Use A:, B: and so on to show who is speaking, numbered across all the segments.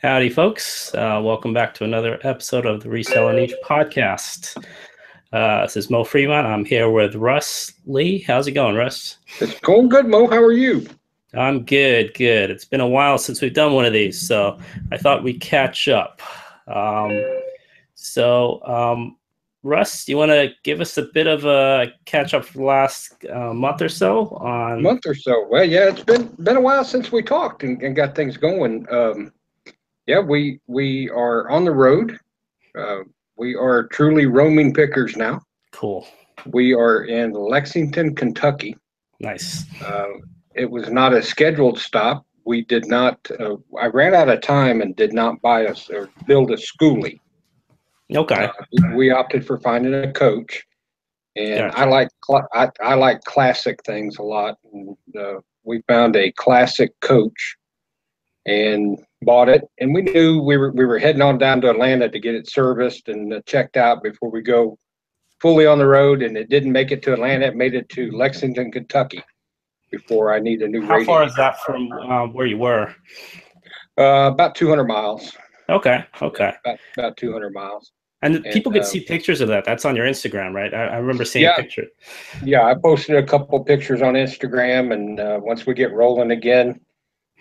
A: Howdy, folks. Welcome back to another episode of the Reseller Niche podcast. This is Mo Fremont. I'm here with Russ Lee. How's it going, Russ?
B: It's going good, Mo. How are you?
A: I'm good. It's been a while since we've done one of these, so I thought we'd catch up. Russ, do you want to give us a bit of a catch up for the last month or so on?
B: Month or so. Well, yeah, it's been a while since we talked and got things going. Yeah, we are on the road. We are truly roaming pickers now.
A: Cool.
B: We are in Lexington, Kentucky.
A: Nice.
B: It was not a scheduled stop. We did not. I ran out of time and did not buy us or build a schoolie.
A: Okay.
B: We opted for finding a coach, and
A: Gotcha.
B: I like classic things a lot. And, we found a classic coach and bought it, and we knew we were heading on down to Atlanta to get it serviced and checked out before we go fully on the road. And it didn't make it to Atlanta; it made it to Lexington, Kentucky before I need a new
A: How
B: radiator.
A: far is that from where you were?
B: About 200 miles.
A: Okay.
B: About 200 miles.
A: And people could see pictures of that. That's on your Instagram, right? I remember seeing a picture.
B: Yeah, I posted a couple pictures on Instagram, and once we get rolling again,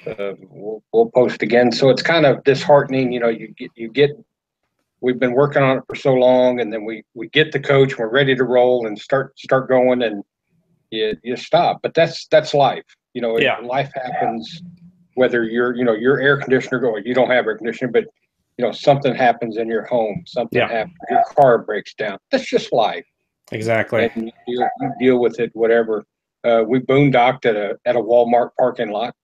B: we'll post again. So it's kind of disheartening, you get. We've been working on it for so long, and then we get the coach, we're ready to roll and start going, and you stop. But that's life. Life happens. Whether your air conditioner going, you don't have air conditioning, but something happens in your home, something happens, your car breaks down. That's just life.
A: Exactly.
B: And you deal with it, whatever. We boondocked at a Walmart parking lot.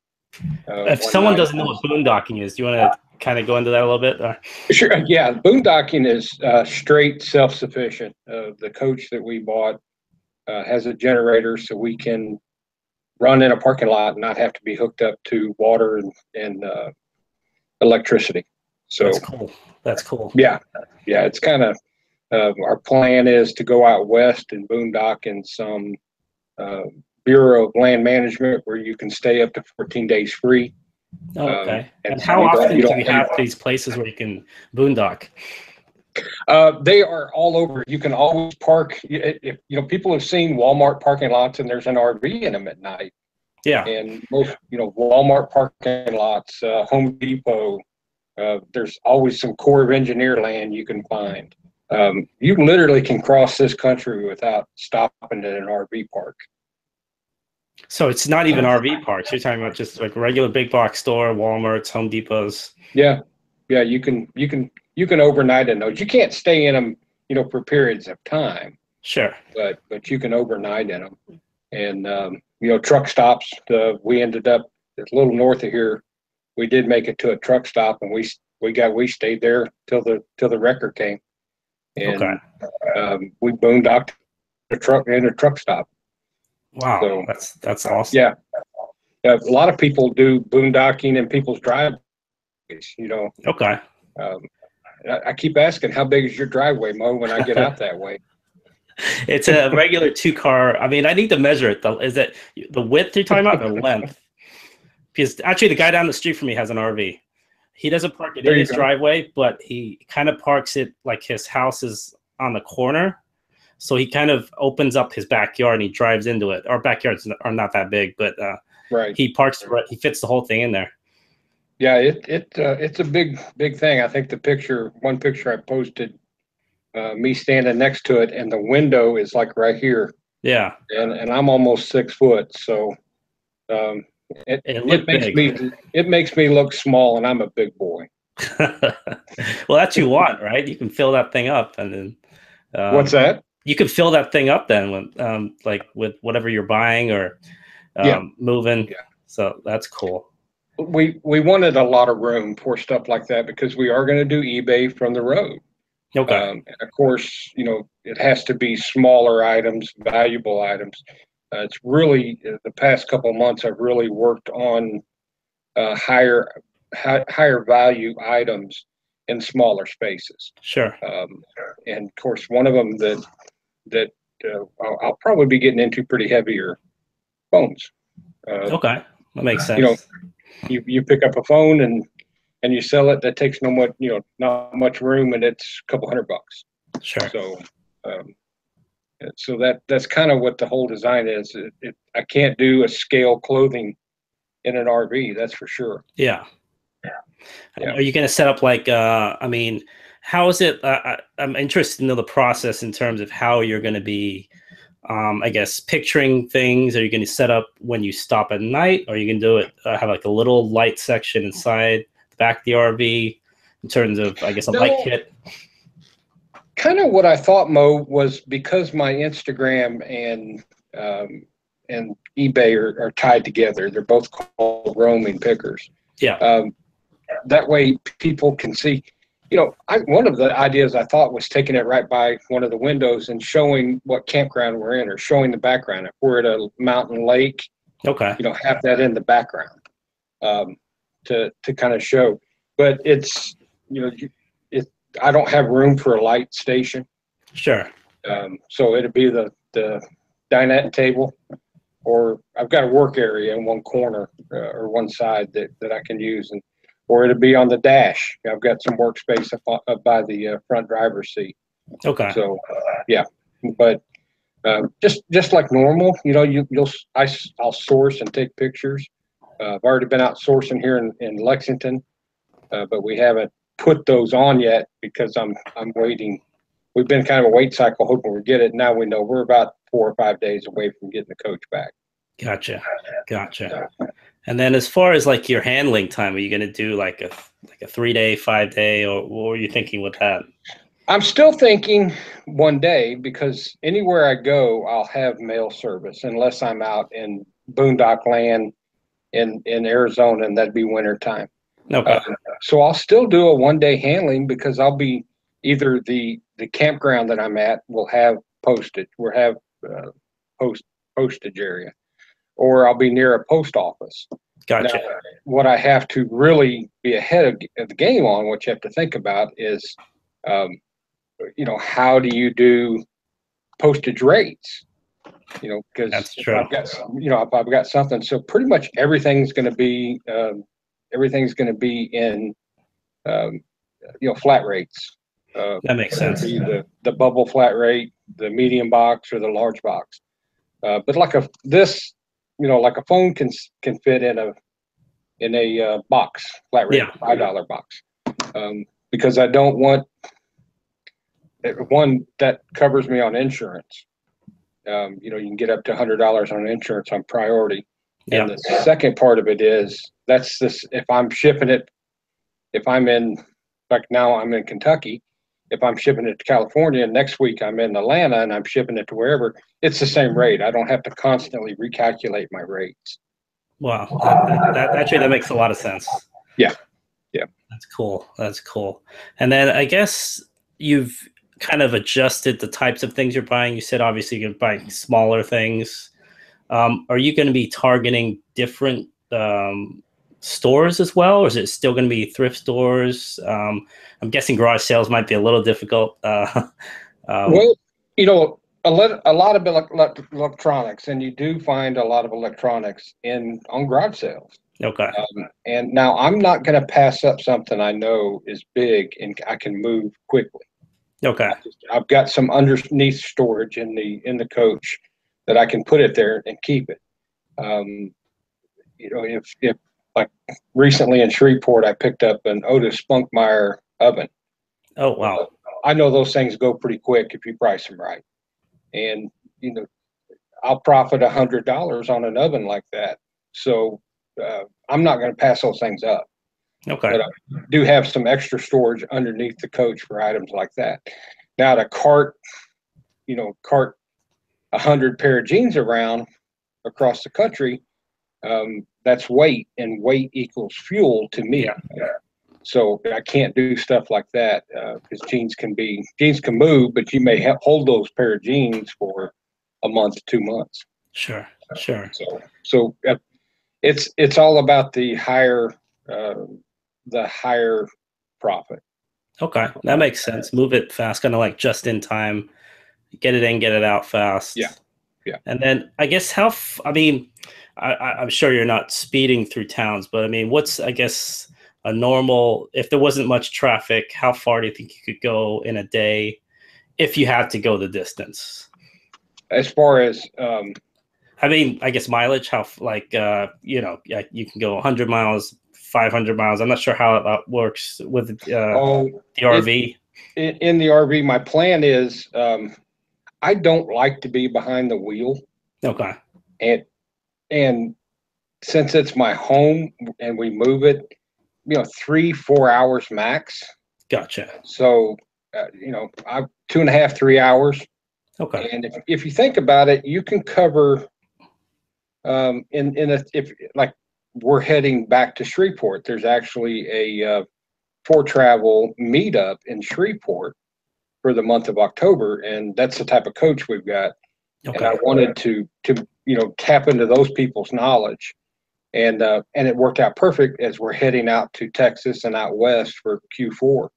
A: If someone doesn't know what boondocking is, do you want to kind of go into that a little bit?
B: Sure. Yeah, boondocking is straight self-sufficient. The coach that we bought has a generator, so we can run in a parking lot and not have to be hooked up to water and electricity. So
A: That's cool.
B: Yeah. It's kind of our plan is to go out west and boondock in some Bureau of Land Management where you can stay up to 14 days free.
A: Okay. And how often do you have these places where you can boondock?
B: They are all over. You can always park. If people have seen Walmart parking lots and there's an RV in them at night.
A: Yeah.
B: And most Walmart parking lots, Home Depot. There's always some Corps of Engineer land you can find. You literally can cross this country without stopping at an RV park.
A: So it's not even RV parks. You're talking about just like regular big box store, Walmart's, Home Depots.
B: Yeah. You can overnight in those. You can't stay in them, for periods of time.
A: Sure.
B: But you can overnight in them. And truck stops. We ended up a little north of here. We did make it to a truck stop, and we stayed there till the wrecker came. And we boondocked a truck stop.
A: Wow, so, that's awesome.
B: Yeah, a lot of people do boondocking in people's driveways.
A: Okay.
B: I keep asking, how big is your driveway, Mo? When I get out that way.
A: It's a regular 2-car. I mean, I need to measure it. Is it the width you're talking about, or the length? Because actually, the guy down the street from me has an RV. He doesn't park it in his driveway, but he kind of parks it like his house is on the corner. So he kind of opens up his backyard and he drives into it. Our backyards are not that big, but he parks. He fits the whole thing in there.
B: Yeah, it's a big thing. I think one picture I posted, me standing next to it, and the window is like right here.
A: Yeah,
B: and I'm almost 6 foot, so it makes me look small, and I'm a big boy.
A: Well, that's what you want, right? You can fill that thing up, and then
B: what's that?
A: You can fill that thing up then when like with whatever you're buying or moving. Yeah. So that's cool.
B: We wanted a lot of room for stuff like that because we are going to do eBay from the road.
A: Okay.
B: And of course, it has to be smaller items, valuable items. It's really the past couple of months I've really worked on higher value items in smaller spaces.
A: Sure.
B: And of course, one of them that I'll probably be getting into pretty heavier phones.
A: Okay, that makes sense.
B: You pick up a phone and and you sell it, that takes not much room, and it's a couple $100.
A: Sure.
B: So, that's kind of what the whole design is. I can't do a scale clothing in an RV, that's for sure.
A: Yeah.
B: Yeah.
A: Are you going to set up like, I mean, how is it? I'm interested to know the process in terms of how you're going to be, I guess, picturing things. Are you going to set up when you stop at night? Or are you going to do it, have like a little light section inside the back of the RV in terms of, I guess, a light kit?
B: Kind of what I thought, Mo, was because my Instagram and eBay are tied together. They're both called roaming pickers.
A: Yeah.
B: That way people can see, one of the ideas I thought was taking it right by one of the windows and showing what campground we're in, or showing the background. If we're at a mountain lake,
A: Okay.
B: have that in the background to kind of show. But it's, I don't have room for a light station.
A: Sure.
B: So it'd be the dinette table, or I've got a work area in one corner or one side that I can use, or it'd be on the dash. I've got some workspace up by the front driver's seat.
A: Okay.
B: So yeah, but just like normal, I'll source and take pictures. I've already been out sourcing here in Lexington, but we haven't put those on yet because I'm waiting. We've been kind of a wait cycle hoping we get it. Now we know we're about 4 or 5 days away from getting the coach back.
A: Gotcha. And then as far as like your handling time, are you going to do like a 3-day, 5-day, or what were you thinking with that?
B: I'm still thinking 1 day, because anywhere I go, I'll have mail service unless I'm out in boondock land in Arizona, and that'd be winter time.
A: Okay.
B: So I'll still do a 1-day handling, because I'll be either the campground that I'm at will have postage. We'll have postage area, or I'll be near a post office.
A: Gotcha.
B: Now, what I have to really be ahead of the game on, what you have to think about is, how do you do postage rates? Because if I've got something, so pretty much everything's going to be in flat rates.
A: That makes sense.
B: The bubble flat rate, the medium box, or the large box. But like a phone can fit in a box, flat rate, $5 box, because I don't want one that covers me on insurance. You can get up to $100 on insurance on priority.
A: Yeah.
B: And the second part of it is if I'm shipping it, if I'm in, like now I'm in Kentucky, if I'm shipping it to California, and next week I'm in Atlanta and I'm shipping it to wherever, it's the same rate. I don't have to constantly recalculate my rates.
A: Wow. That makes a lot of sense.
B: Yeah.
A: That's cool. And then I guess you've kind of adjusted the types of things you're buying. You said obviously you're buying smaller things. Are you going to be targeting different stores as well, or is it still going to be thrift stores? I'm guessing garage sales might be a little difficult.
B: Well, a lot of electronics, and you do find a lot of electronics on garage sales.
A: Okay.
B: And now I'm not going to pass up something I know is big and I can move quickly.
A: Okay.
B: I've got some underneath storage in the coach that I can put it there and keep it. If like recently in Shreveport, I picked up an Otis Spunkmeyer oven.
A: Oh, wow.
B: I know those things go pretty quick if you price them right. And, I'll profit $100 on an oven like that. So I'm not going to pass those things up.
A: Okay.
B: But I do have some extra storage underneath the coach for items like that. Now to cart 100 pair of jeans around across the country, that's weight, and weight equals fuel to me.
A: Yeah.
B: So I can't do stuff like that because jeans can move, but you may hold those pair of jeans for a month, 2 months.
A: Sure.
B: So it's all about the higher profit.
A: Okay, that makes sense. Move it fast, kind of like just in time. Get it in, get it out fast.
B: Yeah.
A: And then I guess I'm sure you're not speeding through towns, but I mean, what's, I guess, a normal, if there wasn't much traffic, how far do you think you could go in a day if you had to go the distance?
B: As far as
A: I mean, I guess mileage, how like you know, you can go 100 miles, 500 miles. I'm not sure how that works with the RV.
B: In the RV, my plan is I don't like to be behind the wheel,
A: Okay.
B: and since it's my home and we move it, 3-4 hours max.
A: Gotcha.
B: So I 2.5 3 hours.
A: Okay.
B: And if you think about it, you can cover if like we're heading back to Shreveport, there's actually a for travel meetup in Shreveport for the month of October, and that's the type of coach we've got.
A: Okay.
B: And I wanted to tap into those people's knowledge, and it worked out perfect as we're heading out to Texas and out west for Q4.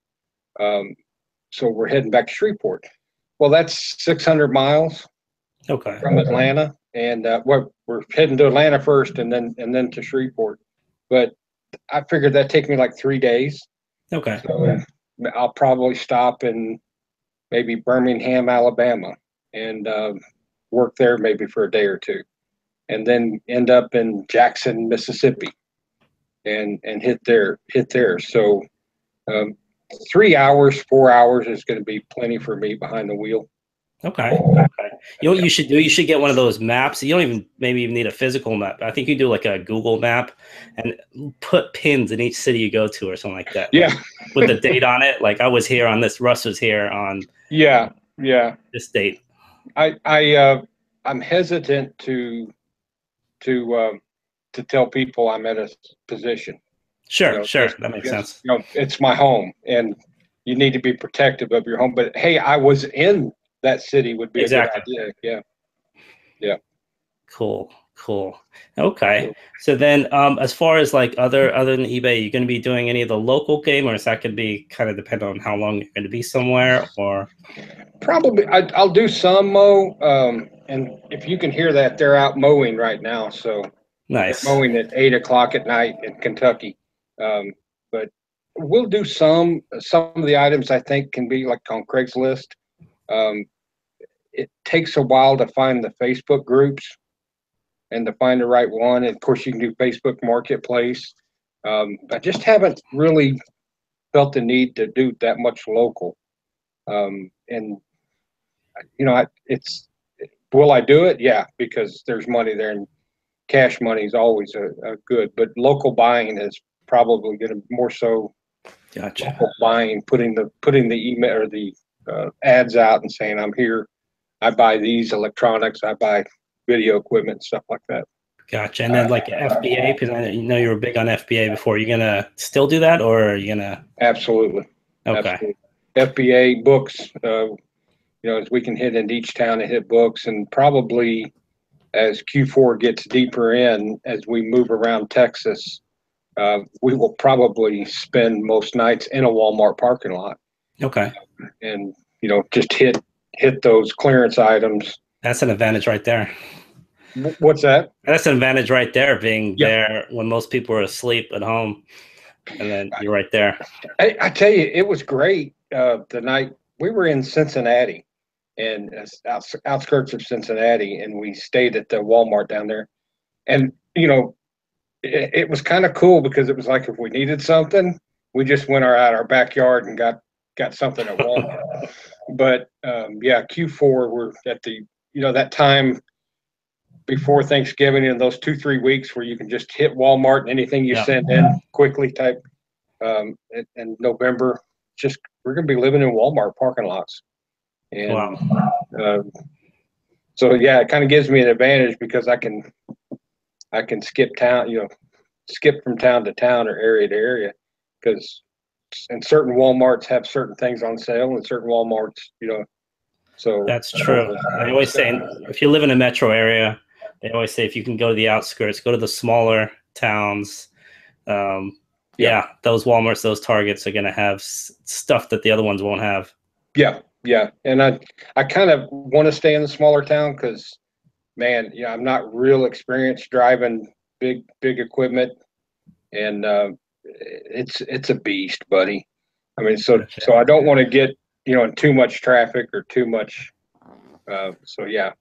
B: So we're heading back to Shreveport. Well, that's 600 miles from Atlanta, and we're heading to Atlanta first, and then to Shreveport. But I figured that'd take me like 3 days.
A: Okay.
B: So I'll probably stop in maybe Birmingham, Alabama, and work there maybe for a day or two, and then end up in Jackson, Mississippi, and hit there. So 3 hours, 4 hours is going to be plenty for me behind the wheel.
A: Okay. You know what you should do? You should get one of those maps. You don't maybe even need a physical map. I think you do like a Google map and put pins in each city you go to or something like that.
B: Yeah.
A: Like, with the date on it. Like I was here on this, Russ was here on this date.
B: I'm hesitant to tell people I'm at a position.
A: Sure. That makes sense.
B: It's my home, and you need to be protective of your home. But hey, I was in that city would be a good idea. Yeah.
A: Cool. Okay. So then, as far as like other than eBay, you're going to be doing any of the local game, or is that going to be kind of depend on how long you're going to be somewhere, or?
B: Probably, I'll do some mow. And if you can hear that, they're out mowing right now. So
A: Nice.
B: they're mowing at 8 o'clock at night in Kentucky. But we'll do some of the items I think can be like on Craigslist. It takes a while to find the Facebook groups and to find the right one. And of course, you can do Facebook Marketplace. I just haven't really felt the need to do that much local. And will I do it? Yeah, because there's money there, and cash money is always a good. But local buying is probably going to more so.
A: Gotcha.
B: Local buying, putting the email or the ads out and saying I'm here. I buy these electronics. I buy video equipment, stuff like that.
A: Gotcha. And then like FBA, because I know you were big on FBA before. You're gonna still do that, or are you gonna?
B: Absolutely.
A: Okay.
B: Absolutely. FBA books. As we can hit into each town and hit books, and probably as Q4 gets deeper in, as we move around Texas, we will probably spend most nights in a Walmart parking lot.
A: Okay.
B: And just hit those clearance items.
A: That's an advantage right there.
B: What's that?
A: That's an advantage right there, being there when most people are asleep at home, and then you're right there.
B: I tell you, it was great. The night we were in Cincinnati, and outskirts of Cincinnati, and we stayed at the Walmart down there. And it was kind of cool because it was like if we needed something, we just went out our backyard and got something at Walmart. But Q4 we're at the that time before Thanksgiving, in those 2-3 weeks where you can just hit Walmart and anything you send in quickly type. And November, just we're gonna be living in Walmart parking lots. And
A: wow.
B: So it kind of gives me an advantage because I can skip town, skip from town to town or area to area, because and certain Walmarts have certain things on sale, and certain Walmarts, so
A: that's true. They always say if you live in a metro area, they always say if you can go to the outskirts, go to the smaller towns. Those Walmarts, those Targets are going to have stuff that the other ones won't have.
B: Yeah. And I kind of want to stay in the smaller town because, man, I'm not real experienced driving big equipment, and it's a beast, buddy. I mean, so
A: Gotcha.
B: I don't want to get, in too much traffic or too much. So yeah.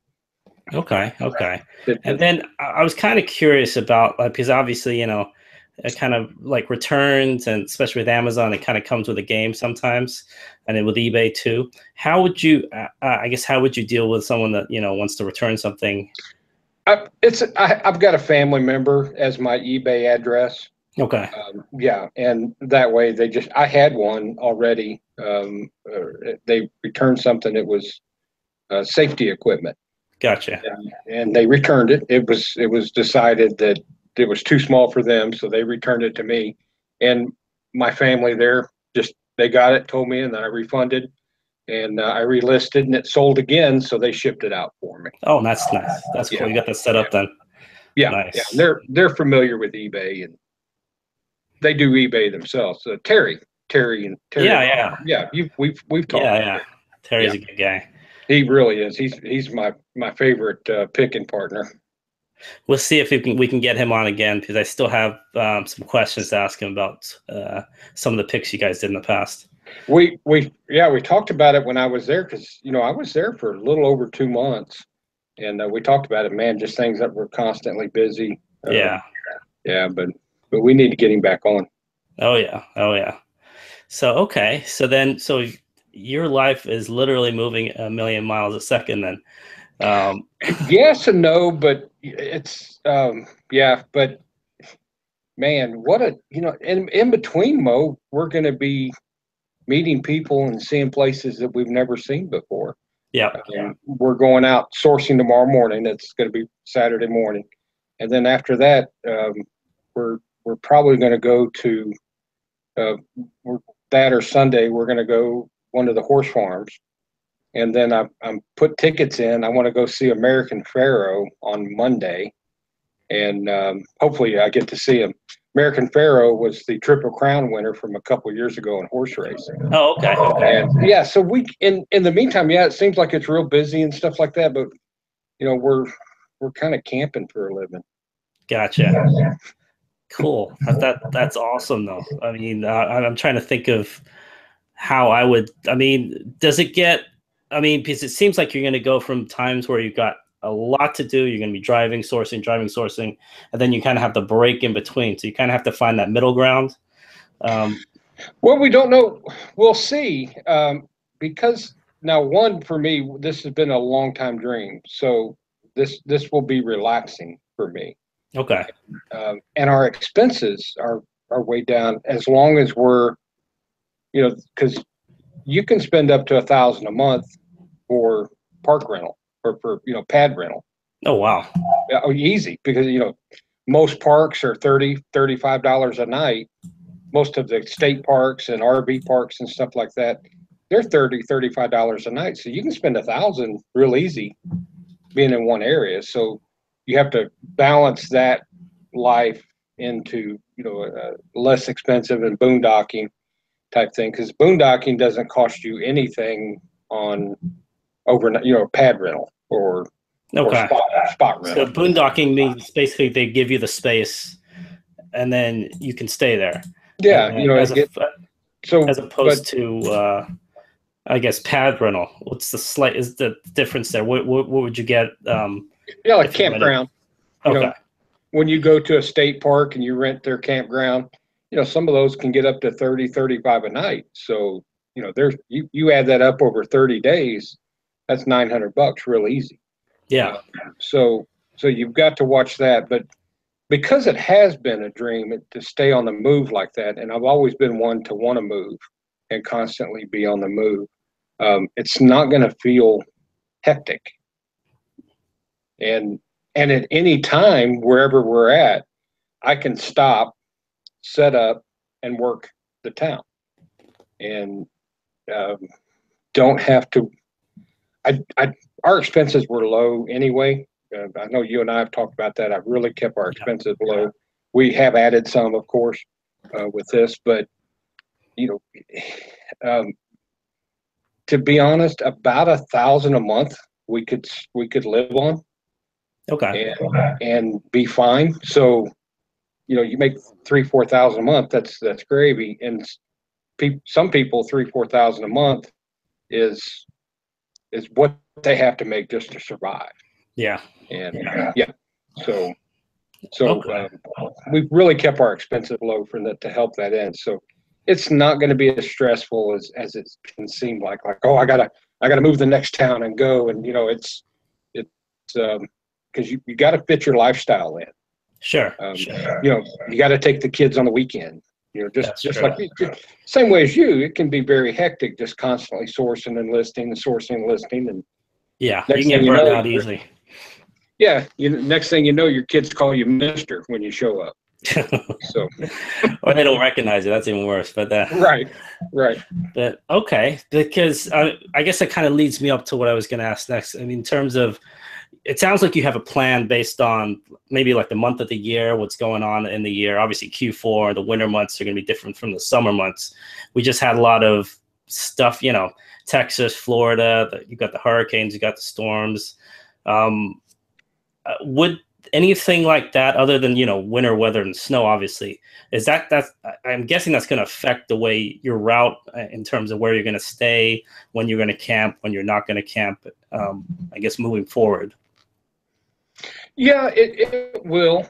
A: Okay. Okay.
B: It,
A: And then I was kind of curious about, because obviously, it kind of like returns, and especially with Amazon, it kind of comes with a game sometimes, and then with eBay too. How would you, I guess, how would you deal with someone that, wants to return something?
B: I've got a family member as my eBay address.
A: Okay.
B: Yeah, and that way I had one already. They returned something that was safety equipment.
A: Gotcha.
B: And they returned it. It was decided that it was too small for them, so they returned it to me. And my family there they got it, told me, and then I refunded, and I relisted, and it sold again, so they shipped it out for me.
A: Oh, that's nice. That's cool.
B: Yeah.
A: You got that set up then.
B: Yeah,
A: Nice.
B: yeah. They're familiar with eBay, and they do eBay themselves. Terry.
A: Yeah.
B: Yeah. We've talked.
A: Yeah. Terry's
B: Yeah.
A: a good guy.
B: He really is. He's my favorite picking partner.
A: We'll see if we can get him on again, because I still have some questions to ask him about some of the picks you guys did in the past.
B: We talked about it when I was there, because I was there for a little over 2 months, and we talked about it. Man, just things that were constantly busy.
A: Yeah.
B: But we need to get him back on.
A: Oh yeah. So so your life is literally moving a million miles a second then.
B: Yes and no, but it's but man, what in between, Mo, we're going to be meeting people and seeing places that we've never seen before.
A: Yeah.
B: We're going out sourcing tomorrow morning. It's going to be Saturday morning, and then after that, we're probably going to go to that, or Sunday we're going to go one of the horse farms, and then I'm put tickets in. I want to go see American Pharoah on Monday, and hopefully I get to see him. American Pharoah was the Triple Crown winner from a couple of years ago in horse racing.
A: Oh, okay.
B: And yeah, so we in the meantime, it seems like it's real busy and stuff like that, but we're kind of camping for a living.
A: Gotcha. Cool. That's awesome though. I mean, I'm trying to think of how I would. I mean, does it get? I mean, because it seems like you're going to go from times where you've got a lot to do. You're going to be driving, sourcing, and then you kind of have to break in between. So you kind of have to find that middle ground.
B: Well, we don't know. We'll see. Because now, one, for me, this has been a long time dream. So this will be relaxing for me.
A: Okay.
B: And our expenses are way down, as long as we're, because you can spend up to $1,000 a month for park rental, or for pad rental.
A: Oh wow.
B: Oh, easy, because most parks are $35 a night. Most of the state parks and RV parks and stuff like that, they're $35 a night. So you can spend $1,000 real easy being in one area. So you have to balance that life into less expensive and boondocking type thing, because boondocking doesn't cost you anything on overnight, pad rental or spot rental.
A: So boondocking means basically they give you the space, and then you can stay there.
B: Yeah,
A: as opposed to I guess pad rental. What's the difference there? What would you get?
B: Like campground.
A: Okay.
B: When you go to a state park and you rent their campground, some of those can get up to $35 a night. So, there's you add that up over 30 days, that's $900 real easy.
A: Yeah.
B: So you've got to watch that, but because it has been a dream to stay on the move like that, and I've always been one to want to move and constantly be on the move, it's not going to feel hectic. And at any time, wherever we're at, I can stop, set up, and work the town, and don't have to. Our expenses were low anyway. I know you and I have talked about that. I've really kept our expenses low. We have added some, of course, with this, but to be honest, about $1,000 a month we could live on.
A: Okay.
B: And be fine. So you make 3,000-4,000 a month. That's gravy. And some people 3,000-4,000 a month is what they have to make just to survive.
A: Yeah.
B: And so
A: Okay.
B: we've really kept our expenses low for that to help that end. So it's not going to be as stressful as it can seem like, oh, I gotta move the next town and go. And it's because you got to fit your lifestyle in.
A: Sure.
B: You got to take the kids on the weekend. Just
A: true.
B: like same way as you, it can be very hectic, just constantly sourcing and listing and
A: yeah, you can get burned out easily.
B: Yeah, next thing you know, your kids call you Mister when you show up. So,
A: or they don't recognize it. That's even worse. But
B: right.
A: But okay, because I guess that kind of leads me up to what I was going to ask next. I mean, in terms of, it sounds like you have a plan based on maybe like the month of the year, what's going on in the year. Obviously, Q4, the winter months are going to be different from the summer months. We just had a lot of stuff, Texas, Florida. You got the hurricanes, you got the storms. Would anything like that, other than winter weather and snow, obviously, that's I'm guessing that's going to affect the way your route in terms of where you're going to stay, when you're going to camp, when you're not going to camp. I guess moving forward.
B: Yeah, it will.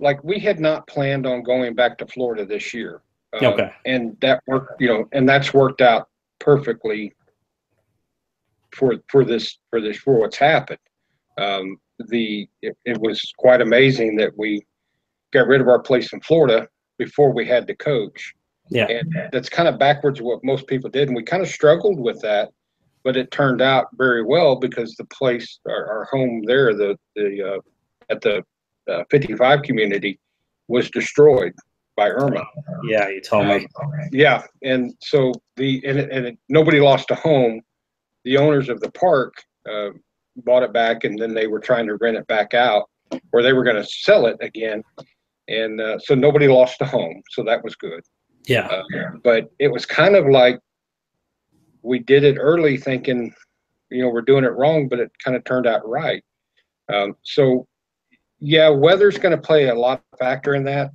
B: Like we had not planned on going back to Florida this year.
A: Okay.
B: And that worked, and that's worked out perfectly for what's happened. It was quite amazing that we got rid of our place in Florida before we had to coach.
A: Yeah.
B: And that's kind of backwards of what most people did. And we kind of struggled with that, but it turned out very well because the place, our home there, at the 55 community was destroyed by Irma.
A: Yeah, you told me.
B: Yeah. And so nobody lost a home. The owners of the park, bought it back, and then they were trying to rent it back out, or they were going to sell it again. And so nobody lost a home. So that was good.
A: Yeah.
B: But it was kind of like we did it early thinking, we're doing it wrong, but it kind of turned out right. So yeah, weather's going to play a lot of factor in that.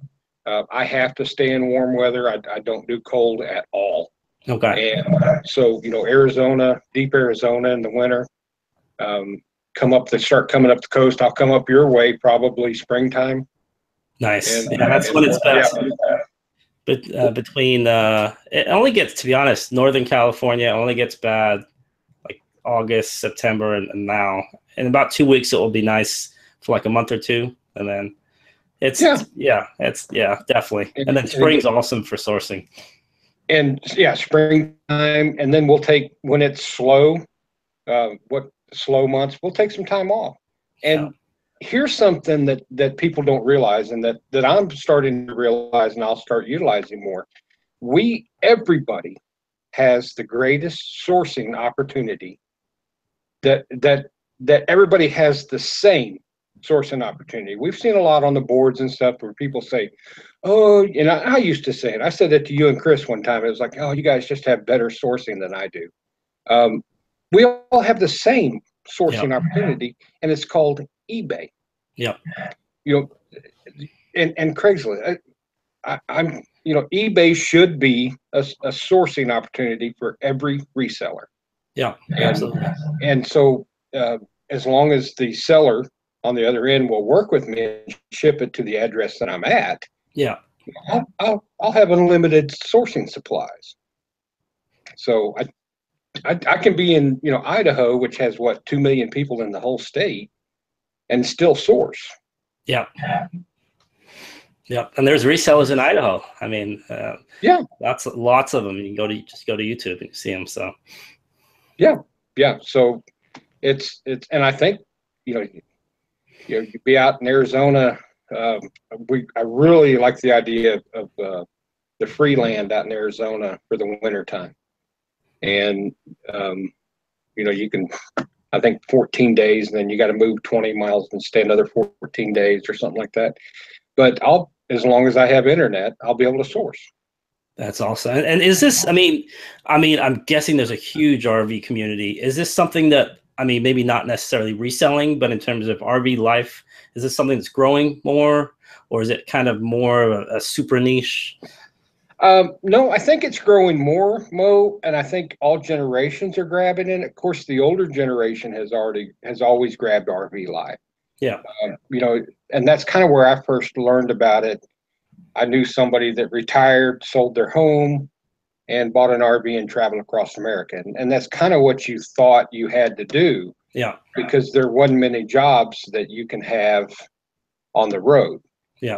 B: I have to stay in warm weather. I don't do cold at all.
A: Okay.
B: And so, Arizona, deep Arizona in the winter, start coming up the coast. I'll come up your way probably springtime.
A: Nice. That's when it's best. Yeah. But between it only gets, to be honest, Northern California only gets bad like August, September, and now in about 2 weeks it will be nice for like a month or two, and then it's definitely. And then spring's awesome for sourcing.
B: And springtime, and then we'll take, when it's slow, slow months, we'll take some time off. And here's something that people don't realize, and that I'm starting to realize, and I'll start utilizing more. Everybody has the greatest sourcing opportunity, that everybody has the same sourcing opportunity. We've seen a lot on the boards and stuff where people say, oh, and I used to say it. I said that to you and Chris one time. It was like, oh, you guys just have better sourcing than I do. We all have the same sourcing opportunity, and it's called eBay.
A: Yep.
B: And Craigslist. eBay should be a sourcing opportunity for every reseller.
A: Yeah, absolutely.
B: And so, as long as the seller on the other end will work with me and ship it to the address that I'm at, I'll have unlimited sourcing supplies. So I can be in Idaho, which has 2 million people in the whole state, and still source.
A: Yeah. And there's resellers in Idaho. I mean, lots of them. You can just go to YouTube and see them. So yeah. So it's and I think you'd be out in Arizona. I really like the idea of the free land out in Arizona for the winter time. And, you can, I think 14 days, and then you got to move 20 miles and stay another 14 days or something like that. But as long as I have internet, I'll be able to source. That's awesome. And is this, I mean, I'm guessing there's a huge RV community. Is this something that, maybe not necessarily reselling, but in terms of RV life, is this something that's growing more, or is it kind of more of a super niche?
B: No, I think it's growing more, Mo, and I think all generations are grabbing it. Of course, the older generation has always grabbed RV life.
A: Yeah.
B: And that's kind of where I first learned about it. I knew somebody that retired, sold their home, and bought an RV and traveled across America. And that's kind of what you thought you had to do.
A: Yeah.
B: Because there wasn't many jobs that you can have on the road.
A: Yeah.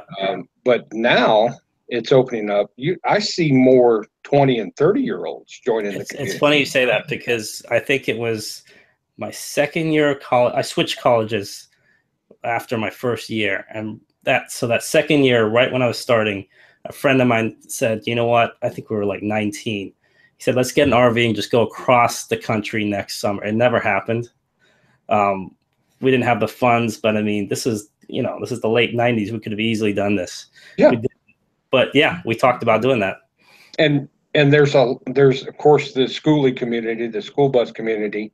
B: But now it's opening up. I see more 20 and 30-year-olds joining the community.
A: It's funny you say that, because I think it was my second year of college. I switched colleges after my first year. And that second year, right when I was starting, a friend of mine said, you know what? I think we were like 19. He said, let's get an RV and just go across the country next summer. It never happened. We didn't have the funds, but I mean, this is the late 90s. We could have easily done this.
B: Yeah.
A: But yeah, we talked about doing that.
B: And there's of course the schoolie community, the school bus community,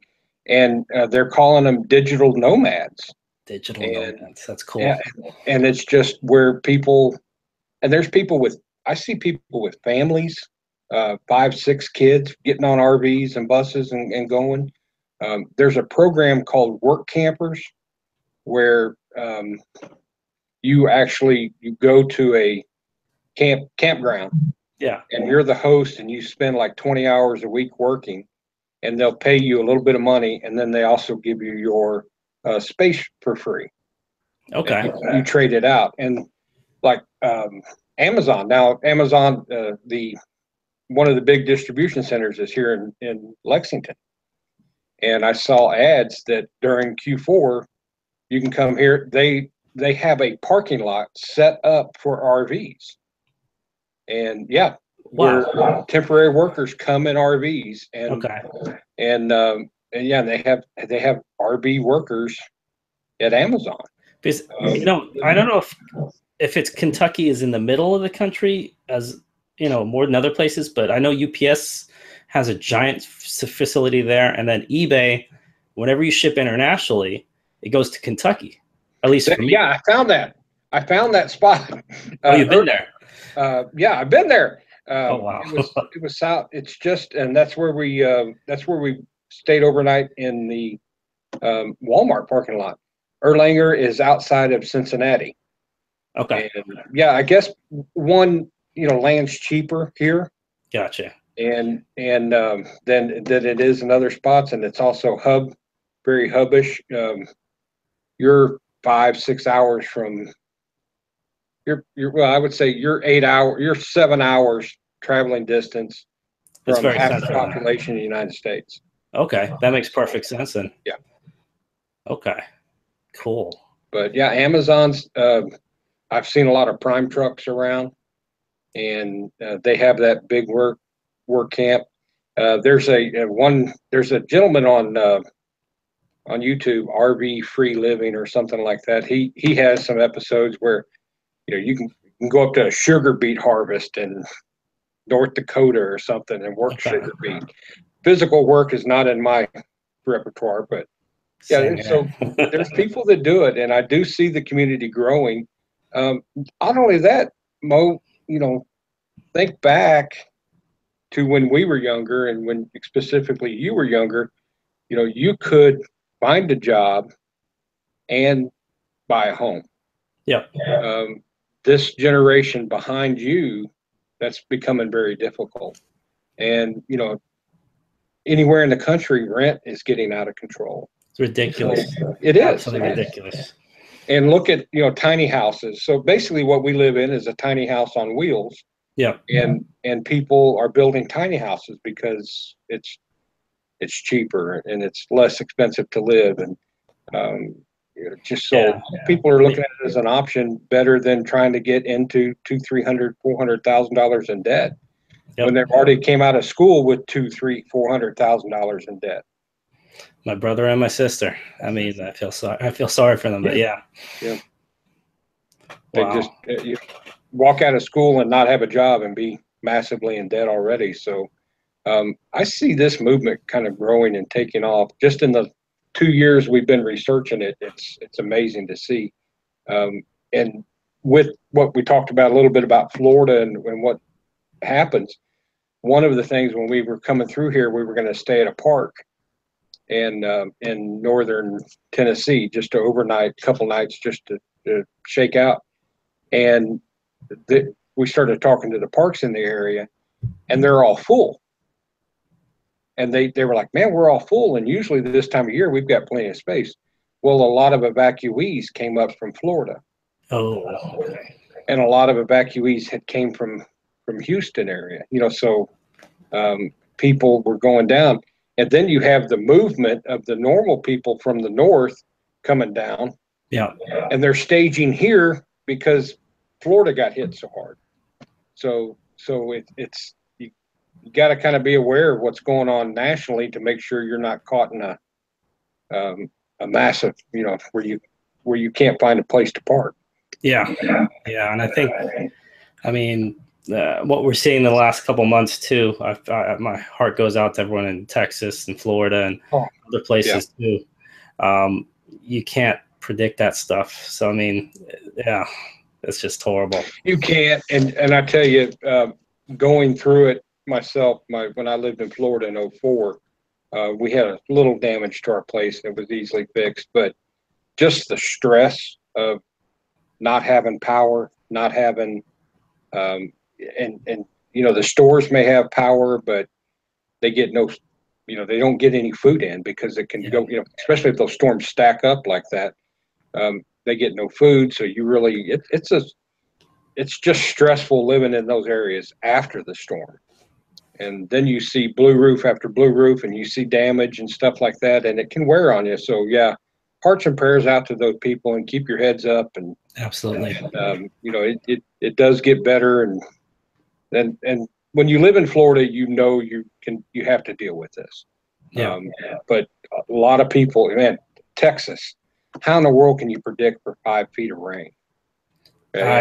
B: and they're calling them digital nomads.
A: Digital nomads. That's cool.
B: And it's just where I see people with families, 5, 6 kids getting on RVs and buses and going. There's a program called Work Campers where you go to a campground.
A: Yeah.
B: And you're the host, and you spend like 20 hours a week working, and they'll pay you a little bit of money, and then they also give you your space for free.
A: Okay.
B: You trade it out. And like Amazon, one of the big distribution centers is here in Lexington. And I saw ads that during Q4, you can come here. They have a parking lot set up for RVs. And yeah,
A: wow.
B: Where temporary workers come in RVs, and they have RV workers at Amazon.
A: Because I don't know if it's Kentucky is in the middle of the country, as more than other places, but I know UPS has a giant facility there, and then eBay, whenever you ship internationally, it goes to Kentucky. At least for me.
B: Yeah, I found that spot.
A: Oh, you've been there?
B: Yeah, I've been there.
A: Oh wow!
B: It was south. It's just, and that's where we stayed overnight in the Walmart parking lot. Erlanger is outside of Cincinnati.
A: Okay.
B: And yeah, I guess land's cheaper here.
A: Gotcha.
B: And then it is in other spots, and it's also very hubbish. You're 5-6 hours from. I would say you're 7 hours traveling distance from half the population of the United States.
A: Okay, that makes perfect sense then.
B: Yeah.
A: Okay, cool.
B: But yeah, Amazon's. I've seen a lot of Prime trucks around, and they have that big work camp. There's a gentleman on YouTube, RV Free Living or something like that. He has some episodes where you can go up to a sugar beet harvest in North Dakota or something and work sugar beet. Physical work is not in my repertoire, but yeah. So there's people that do it, and I do see the community growing. Not only that, Mo, think back to when we were younger, and when specifically you were younger. You could find a job and buy a home.
A: Yeah.
B: This generation behind you, that's becoming very difficult. And, anywhere in the country, rent is getting out of control.
A: It's ridiculous.
B: It is.
A: Absolutely ridiculous.
B: And look at, tiny houses. So basically what we live in is a tiny house on wheels.
A: Yeah.
B: And people are building tiny houses because it's cheaper and it's less expensive to live. And, people are looking at it as an option better than trying to get into $200,000, $300,000, $400,000 in debt. Yep. When they've already came out of school with $200,000, $300,000, $400,000 in debt.
A: My brother and my sister. I mean, I feel sorry for them, but yeah.
B: Yeah. They just you walk out of school and not have a job and be massively in debt already. So I see this movement kind of growing and taking off. Just in the 2 years we've been researching it, it's amazing to see. And with what we talked about a little bit about Florida and what happens, one of the things when we were coming through here, we were going to stay at a park in northern Tennessee, just to overnight, couple nights, just to shake out. And we started talking to the parks in the area, and they're all full. And they were like, man, we're all full. And usually this time of year, we've got plenty of space. Well, a lot of evacuees came up from Florida.
A: Oh, okay.
B: And a lot of evacuees came from Houston area, so people were going down. And then you have the movement of the normal people from the north coming down.
A: Yeah.
B: And they're staging here because Florida got hit so hard. So it's you got to kind of be aware of what's going on nationally to make sure you're not caught in a massive, where you can't find a place to park.
A: Yeah. And I think, what we're seeing the last couple months too, my heart goes out to everyone in Texas and Florida and other places too. You can't predict that stuff. So, it's just horrible.
B: You can't. And I tell you, going through it myself, when I lived in Florida in 2004, we had a little damage to our place that was easily fixed, but just the stress of not having power, not having, and the stores may have power, but they get no, they don't get any food in because it can go, especially if those storms stack up like that, they get no food. So you really, it's just stressful living in those areas after the storm. And then you see blue roof after blue roof, and you see damage and stuff like that, and it can wear on you. So yeah, hearts and prayers out to those people, and keep your heads up. And
A: absolutely,
B: it does get better. And when you live in Florida, you have to deal with this.
A: Yeah.
B: But a lot of people, man, Texas, how in the world can you predict for 5 feet of rain?
A: It's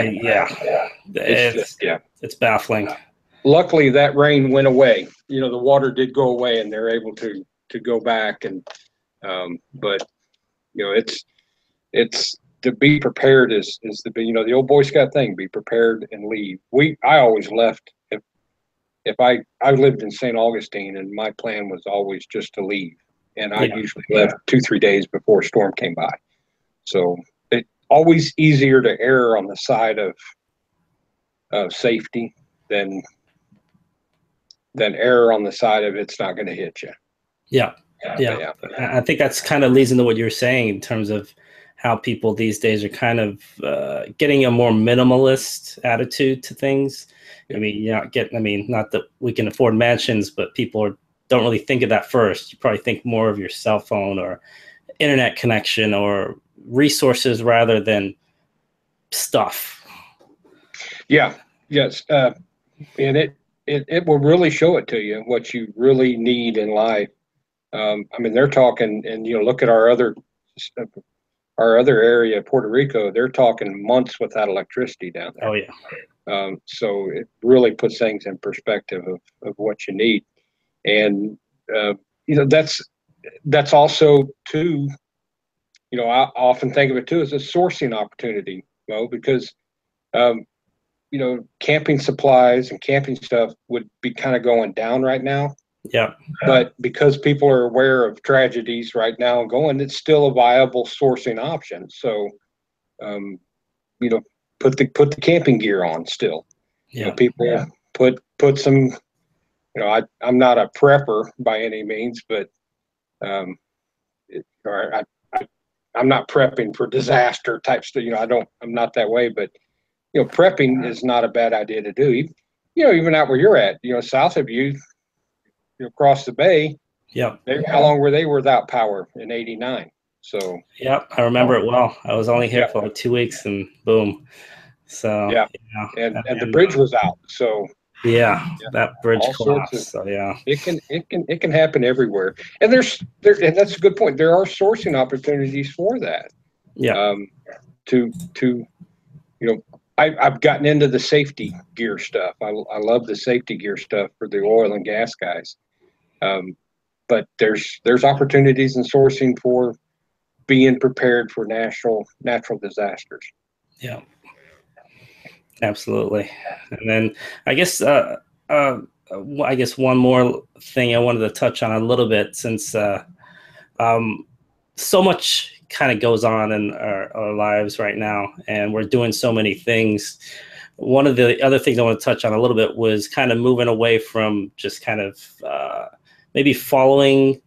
A: baffling.
B: Luckily, that rain went away. The water did go away, and they're able to go back. And but it's to be prepared is the old Boy Scout thing. Be prepared and leave. I always left if I lived in St. Augustine, and my plan was always just to leave, and I usually left 2-3 days before a storm came by. So it's always easier to err on the side of safety than err on the side of it's not going to hit you.
A: Yeah. I think that's kind of leads into what you're saying in terms of how people these days are kind of getting a more minimalist attitude to things. Not that we can afford mansions, but people don't really think of that first. You probably think more of your cell phone or internet connection or resources rather than stuff.
B: Yeah. Yes. And it will really show it to you what you really need in life. They're talking, and look at our other area, Puerto Rico. They're talking months without electricity down there.
A: Oh yeah.
B: So it really puts things in perspective of what you need, and that's also too. I often think of it too as a sourcing opportunity, because camping supplies and camping stuff would be kind of going down right now.
A: Yeah.
B: But because people are aware of tragedies right now and going, it's still a viable sourcing option. So, put the camping gear on still.
A: Yeah.
B: People put some, I'm not a prepper by any means, but I'm not prepping for disaster type stuff. I'm not that way, but prepping is not a bad idea to do. Even out where you're at, south of you, across the bay.
A: Yeah.
B: How long were they without power in '89? So.
A: Yep, I remember it well. I was only here for like 2 weeks, and boom. So.
B: Yeah. And the bridge was out. So.
A: Yeah, that bridge collapsed. So yeah.
B: It can happen everywhere, and and that's a good point. There are sourcing opportunities for that.
A: Yeah.
B: I've gotten into the safety gear stuff. I love the safety gear stuff for the oil and gas guys. But there's opportunities in sourcing for being prepared for natural disasters.
A: Yeah. Absolutely. And then I guess I guess one more thing I wanted to touch on a little bit, since um, so much kind of goes on in our lives right now, and we're doing so many things. One of the other things I want to touch on a little bit was kind of moving away from just kind of maybe following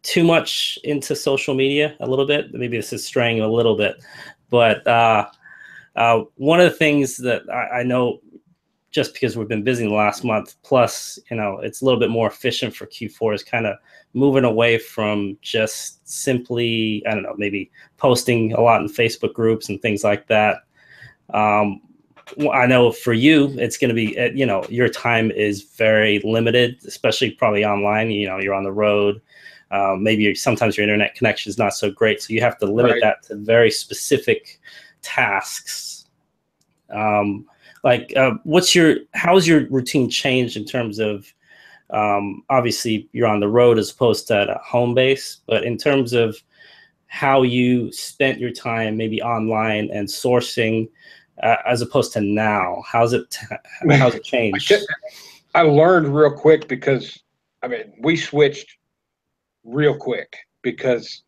A: too much into social media a little bit. Maybe this is straying a little bit, but one of the things that I know, just because we've been busy the last month, plus, you know, it's a little bit more efficient for Q4, is kind of moving away from just simply, I don't know, maybe posting a lot in Facebook groups and things like that. I know for you, it's going to be, you know, your time is very limited, especially probably online. You know, you're on the road. Maybe sometimes your internet connection is not so great. So you have to limit that to very specific tasks. How's your routine changed in terms of, obviously you're on the road as opposed to at a home base, but in terms of how you spent your time maybe online and sourcing, as opposed to now, how's it changed?
B: I learned real quick, because I mean, we switched real quick, because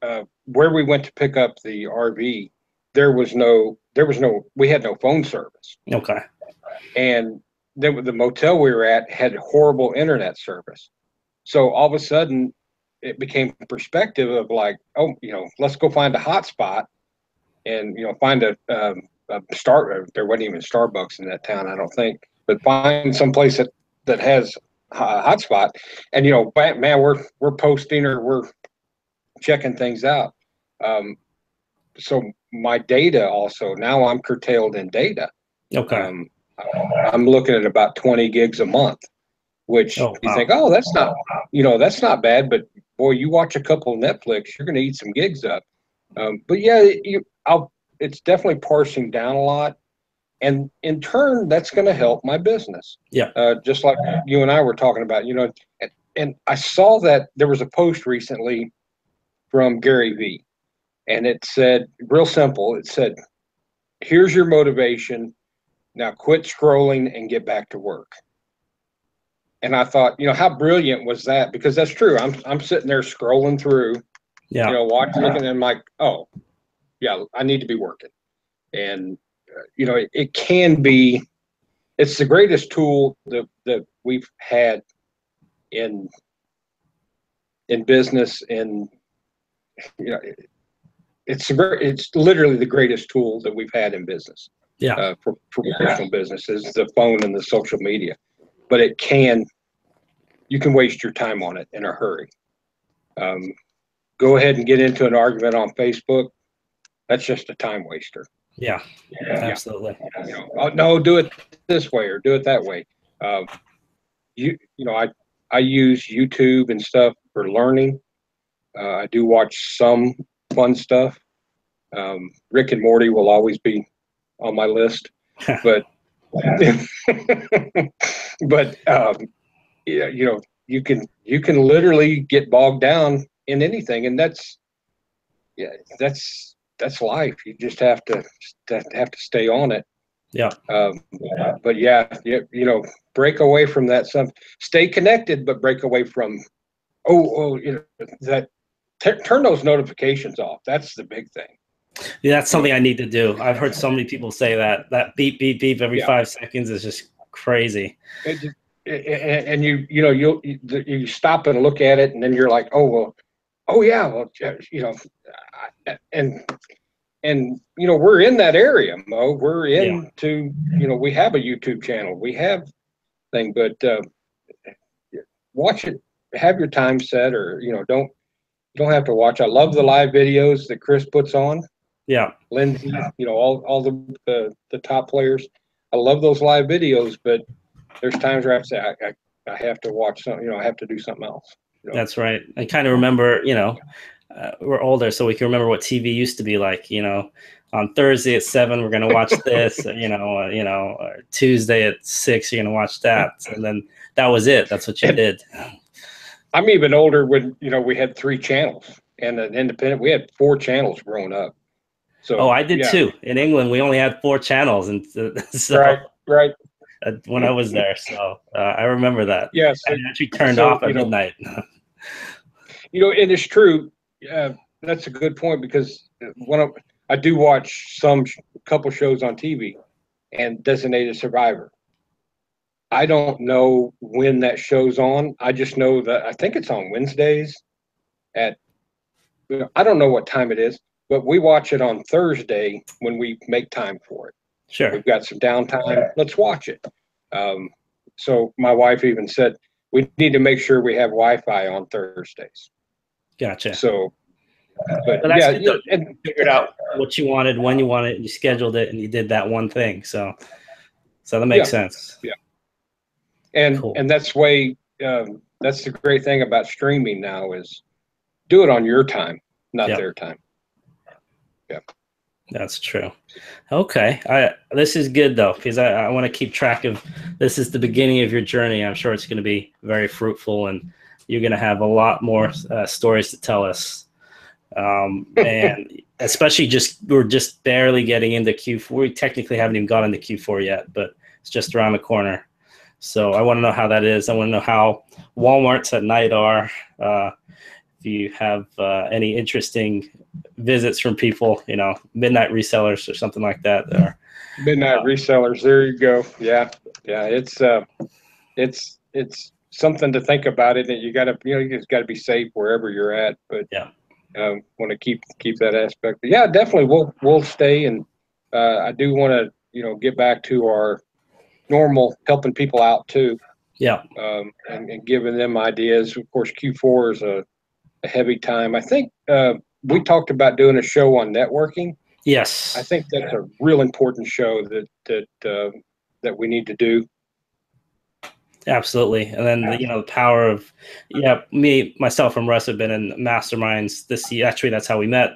B: where we went to pick up the RV, we had no phone service.
A: Okay.
B: And then the motel we were at had horrible internet service. So all of a sudden it became perspective of like, oh, you know, let's go find a hotspot, and, you know, find a there wasn't even Starbucks in that town, I don't think, but find some place that has a hotspot, and, you know, man, we're posting, or we're checking things out. So my data also, now I'm curtailed in data.
A: Okay.
B: I'm looking at about 20 gigs a month, which you think, oh, that's not, you know, that's not bad, but boy, you watch a couple of Netflix, you're going to eat some gigs up. But yeah, it's definitely parsing down a lot, and in turn, that's going to help my business.
A: Yeah.
B: Just like you and I were talking about, you know, and I saw that there was a post recently from Gary Vee, and it said, real simple, it said, here's your motivation. Now quit scrolling and get back to work. And I thought, you know, how brilliant was that? Because that's true. I'm sitting there scrolling through, you know, looking, and I'm like, oh, yeah, I need to be working. And, you know, it can be, it's the greatest tool that we've had in business. And, you know, it's literally the greatest tool that we've had in business.
A: Yeah.
B: For professional businesses, the phone and the social media. But you can waste your time on it in a hurry. Go ahead and get into an argument on Facebook. That's just a time waster.
A: Yeah, absolutely.
B: You know, oh, no, do it this way or do it that way. You know, I use YouTube and stuff for learning. I do watch some fun stuff. Rick and Morty will always be on my list, but yeah, you know, you can literally get bogged down in anything, and that's life. You just have to stay on it.
A: Yeah.
B: But yeah, you know, break away from that. Stay connected, but break away from you know, turn those notifications off. That's the big thing.
A: Yeah, that's something I need to do. I've heard so many people say that beep, beep, beep every 5 seconds is just crazy.
B: And you know, you stop and look at it, and then you're like, oh yeah, well, you know, and you know, we're in that area, Mo. We're into, you know, we have a YouTube channel, we have thing, but watch it, have your time set, or, you know, don't have to watch. I love the live videos that Chris puts on.
A: Yeah.
B: Lindsay, you know, all the top players. I love those live videos, but there's times where I say I have to watch something, you know, I have to do something else. You know?
A: That's right. I kind of remember, you know, we're older, so we can remember what TV used to be like. You know, on Thursday at 7, we're going to watch this. You know, Tuesday at 6, you're going to watch that, and then that was it. That's what you did.
B: I'm even older when, you know, we had 3 channels and an independent. We had 4 channels growing up. So
A: I did
B: yeah.
A: too. In England, we only had 4 channels, and so
B: Right.
A: when I was there, so I remember that.
B: Yeah.
A: And it actually turned
B: So
A: off at midnight.
B: and it's true. That's a good point, because I do watch couple shows on TV, and Designated Survivor. I don't know when that show's on. I just know that I think it's on Wednesdays at, I don't know what time it is, but we watch it on Thursday when we make time for it.
A: Sure.
B: We've got some downtime. Let's watch it. So my wife even said, we need to make sure we have Wi-Fi on Thursdays.
A: Gotcha.
B: So, but
A: that's
B: yeah,
A: good, though.
B: and
A: You figured out what you wanted, when you wanted it, you scheduled it, and you did that one thing. So that makes sense.
B: Yeah. And
A: cool.
B: That's that's the great thing about streaming now, is do it on your time, not their time. Yeah.
A: That's true. Okay. This is good though, because I want to keep track of, this is the beginning of your journey. I'm sure it's going to be very fruitful, and you're going to have a lot more stories to tell us. And especially we're just barely getting into Q4. We technically haven't even got into Q4 yet, but it's just around the corner. So I want to know how that is. I want to know how Walmarts at night are. If you have any interesting visits from people, midnight resellers or something like that. Or
B: midnight resellers. There you go. Yeah. It's something to think about it. And you just got to be safe wherever you're at. But want to keep that aspect. But yeah, definitely. We'll stay, and I do want to get back to our normal helping people out too.
A: Yeah.
B: And giving them ideas. Of course, Q4 is a heavy time. I think we talked about doing a show on networking.
A: Yes.
B: I think that's a real important show that we need to do.
A: Absolutely. And then the power of myself and Russ have been in masterminds this year. Actually, that's how we met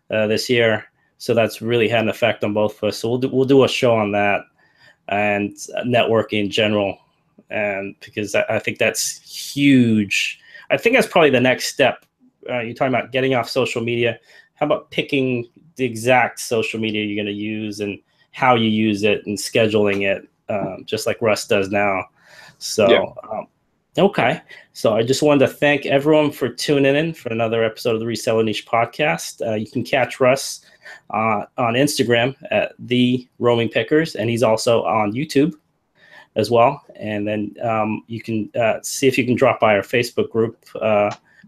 A: this year. So that's really had an effect on both of us. So we'll do a show on that, and networking in general, and because I think that's huge. I think that's probably the next step. You're talking about getting off social media. How about picking the exact social media you're going to use and how you use it and scheduling it, just like Russ does now. So, okay. So I just wanted to thank everyone for tuning in for another episode of the Reseller Niche podcast. You can catch Russ on Instagram at The Roaming Pickers, and he's also on YouTube as well. And then you can see if you can drop by our Facebook group,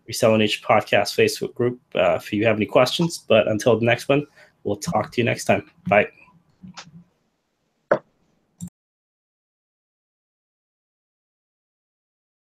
A: Reseller Niche Podcast Facebook group, if you have any questions. But until the next one, we'll talk to you next time. Bye.